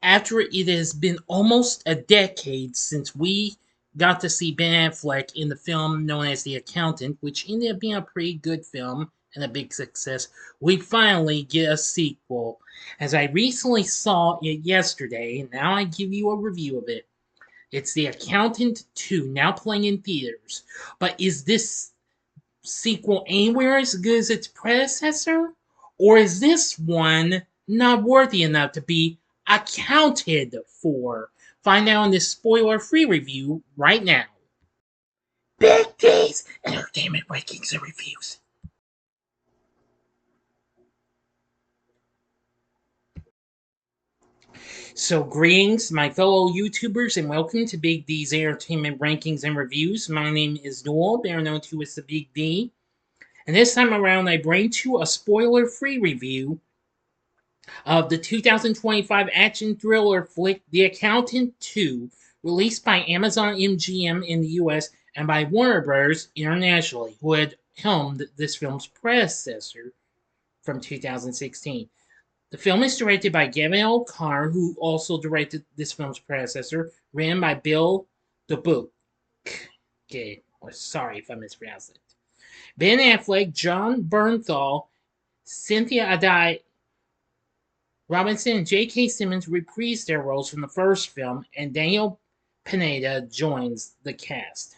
after it has been almost a decade since we got to see Ben Affleck in the film known as The Accountant, which ended up being a pretty good film and a big success, we finally get a sequel. As I recently saw it yesterday, and now I give you a review of it. It's The Accountant 2, now playing in theaters. But is this sequel anywhere as good as its predecessor? Or is this one not worthy enough to be accounted for? Find out in this spoiler free review right now. Big D's Entertainment Rankings and Reviews. So, greetings, my fellow YouTubers, and welcome to Big D's Entertainment Rankings and Reviews. My name is Noel, better known to as the Big D. And this time around, I bring to you a spoiler free review of the 2025 action thriller flick The Accountant 2, released by Amazon MGM in the US and by Warner Bros. Internationally, who had helmed this film's predecessor from 2016. The film is directed by Gavin O'Connor, who also directed this film's predecessor, written by Bill DeBook. Okay, sorry if I mispronounced it. Ben Affleck, Jon Bernthal, Cynthia Addai-Robinson and J.K. Simmons reprise their roles from the first film, and Daniel Pineda joins the cast.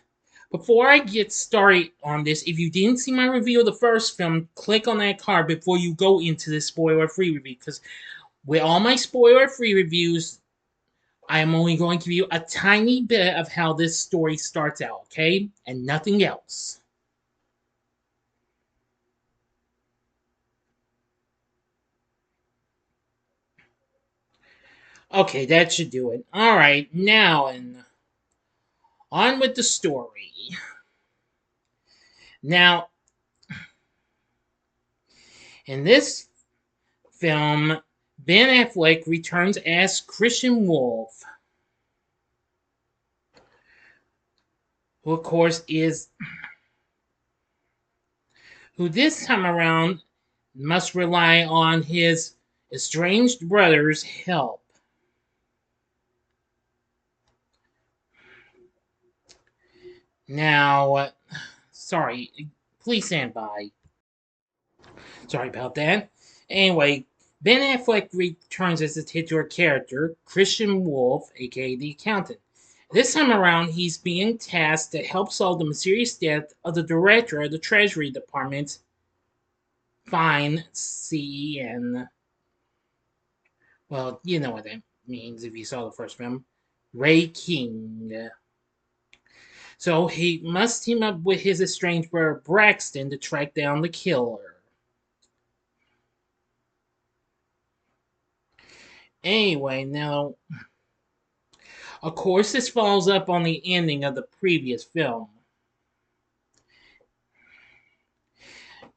Before I get started on this, if you didn't see my review of the first film, click on that card before you go into this spoiler-free review, because with all my spoiler-free reviews, I am only going to give you a tiny bit of how this story starts out, okay? And nothing else. Okay, that should do it. Alright, now and on with the story. Now, in this film, Ben Affleck returns as Christian Wolf, who of course who this time around must rely on his estranged brother's help. Now, sorry, please stand by. Sorry about that. Anyway, Ben Affleck returns as the titular character, Christian Wolf, aka the accountant. This time around, he's being tasked to help solve the mysterious death of the director of the Treasury Department, Fine C.N. Well, you know what that means if you saw the first film. Ray King. So he must team up with his estranged brother Braxton to track down the killer. Anyway, now, of course, this follows up on the ending of the previous film.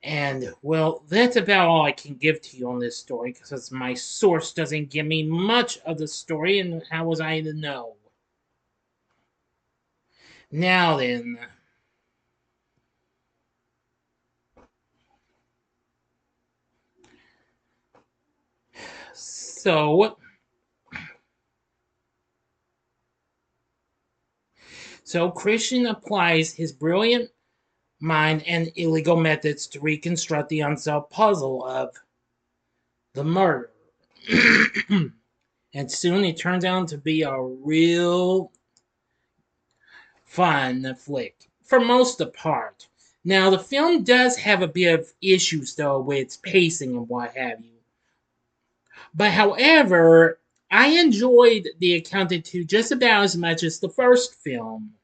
And, well, that's about all I can give to you on this story, because my source doesn't give me much of the story, and how was I to know? Now then. So Christian applies his brilliant mind and illegal methods to reconstruct the unsolved puzzle of the murder. And soon it turns out to be a real fun flick, for most of the part. Now, the film does have a bit of issues, though, with its pacing and what have you. But however, I enjoyed The Accountant 2 just about as much as the first film.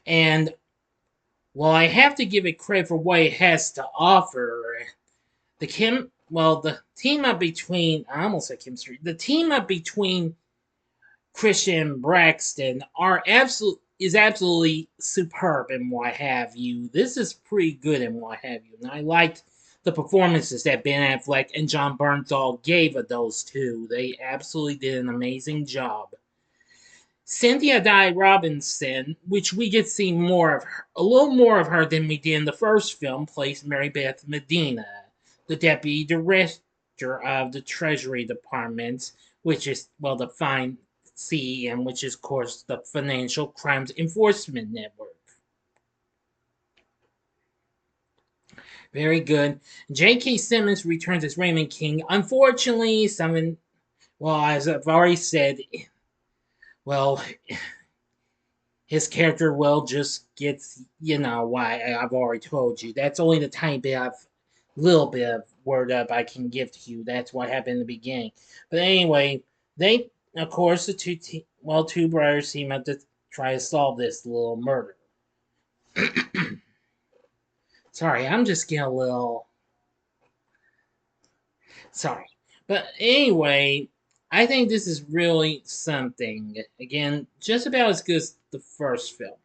And while I have to give it credit for what it has to offer, the team up between I almost said chemistry. The team up between Christian and Braxton is absolutely superb and what have you. This is pretty good and what have you. And I liked the performances that Ben Affleck and Jon Bernthal gave of those two. They absolutely did an amazing job. Cynthia Addai-Robinson, which we get to see a little more of her than we did in the first film, plays Mary Beth Medina, the deputy director of the Treasury Department, which is, well, the FINE-CEN, which is, of course, the Financial Crimes Enforcement Network. Very good. J.K. Simmons returns as Raymond King. Unfortunately, well, as I've already said, well, his character, well, just gets, why I've already told you. That's only the little bit of word up I can give to you. That's what happened in the beginning. But anyway, they, of course, the two brothers team up to try to solve this little murder. Sorry, I'm just getting a little. Sorry. But anyway, I think this is really something. Again, just about as good as the first film.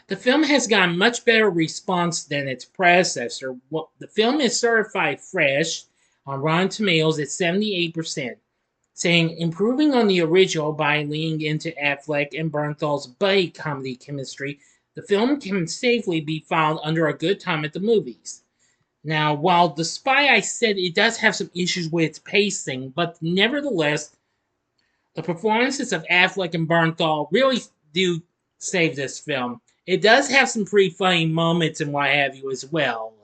The film has gotten much better response than its predecessor. The film is certified fresh on Rotten Tomatoes at 78%, saying improving on the original by leaning into Affleck and Bernthal's buddy comedy chemistry. The film can safely be filed under a good time at the movies. Now, while The Spy, I said it does have some issues with its pacing, but nevertheless, the performances of Affleck and Bernthal really do save this film. It does have some pretty funny moments and what have you as well.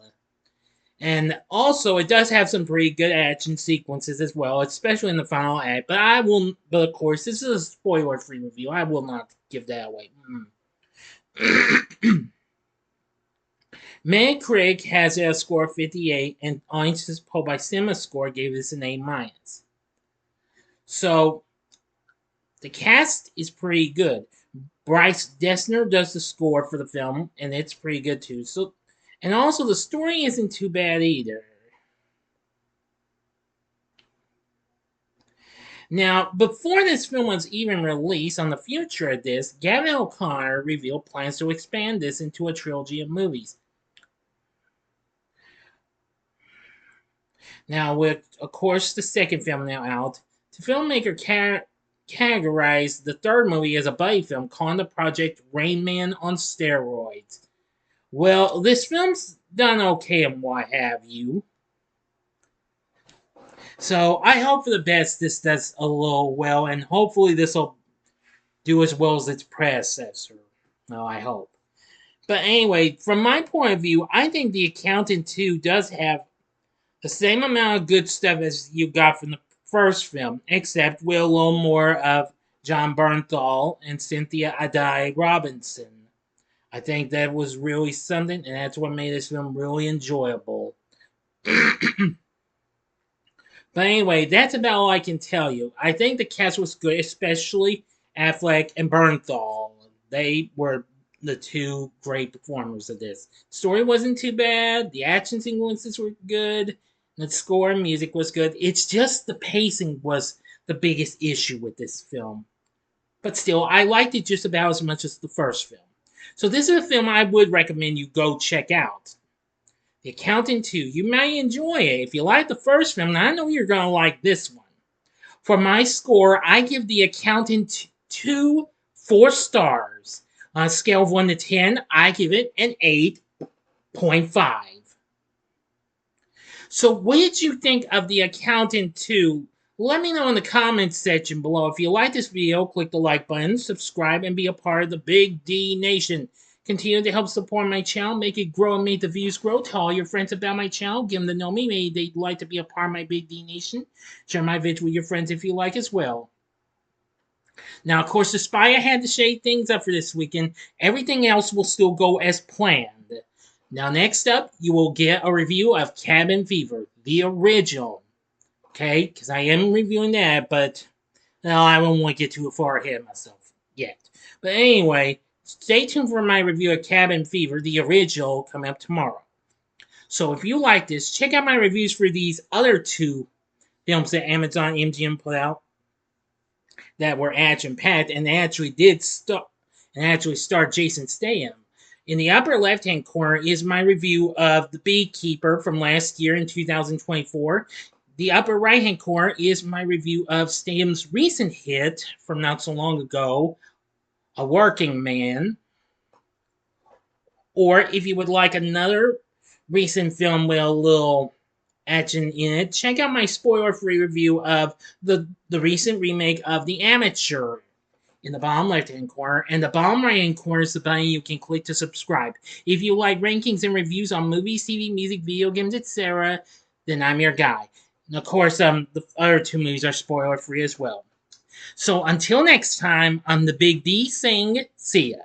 And also, it does have some pretty good action sequences as well, especially in the final act. But of course, this is a spoiler-free review. I will not give that away. Metacritic has a score of 58, and audiences polled by CinemaScore gave this an A-. So, the cast is pretty good. Bryce Dessner does the score for the film, and it's pretty good too. And also, the story isn't too bad either. Now, before this film was even released, on the future of this, Gavin O'Connor revealed plans to expand this into a trilogy of movies. Now, with, of course, the second film now out, the filmmaker categorized the third movie as a buddy film, calling the project Rain Man on steroids. Well, this film's done okay and what have you. So I hope for the best this does a little well, and hopefully this will do as well as its predecessor. Well, I hope. But anyway, from my point of view, I think The Accountant 2 does have the same amount of good stuff as you got from the first film, except with a little more of Jon Bernthal and Cynthia Addai-Robinson. I think that was really something, and that's what made this film really enjoyable. But anyway, that's about all I can tell you. I think the cast was good, especially Affleck and Bernthal. They were the two great performers of this. Story wasn't too bad. The action sequences were good. The score and music was good. It's just the pacing was the biggest issue with this film. But still, I liked it just about as much as the first film. So this is a film I would recommend you go check out. The Accountant 2. You may enjoy it. If you like the first film, I know you're going to like this one. For my score, I give The Accountant 2 4 stars. On a scale of 1 to 10, I give it an 8.5. So what did you think of The Accountant 2? Let me know in the comments section below. If you like this video, click the like button, subscribe, and be a part of the Big D Nation. Continue to help support my channel, make it grow and make the views grow. Tell all your friends about my channel, give them to know me. Maybe they'd like to be a part of my Big D Nation. Share my vids with your friends if you like as well. Now, of course, The Spy, I had to shake things up for this weekend. Everything else will still go as planned. Now, next up, you will get a review of Cabin Fever, the original. Okay, because I am reviewing that, but no, I won't want to get too far ahead of myself yet. But anyway, stay tuned for my review of Cabin Fever, the original, coming up tomorrow. So if you like this, check out my reviews for these other two films that Amazon MGM put out that were action-packed and actually starred Jason Statham. In the upper left-hand corner is my review of The Beekeeper from last year in 2024. The upper right-hand corner is my review of Statham's recent hit from not so long ago, A Working Man. Or if you would like another recent film with a little action in it, check out my spoiler-free review of the recent remake of The Amateur in the bottom left-hand corner, and the bottom right-hand corner is the button you can click to subscribe. If you like rankings and reviews on movies, TV, music, video games, etc., then I'm your guy. And of course, the other two movies are spoiler-free as well. So until next time, I'm the Big D saying, see ya.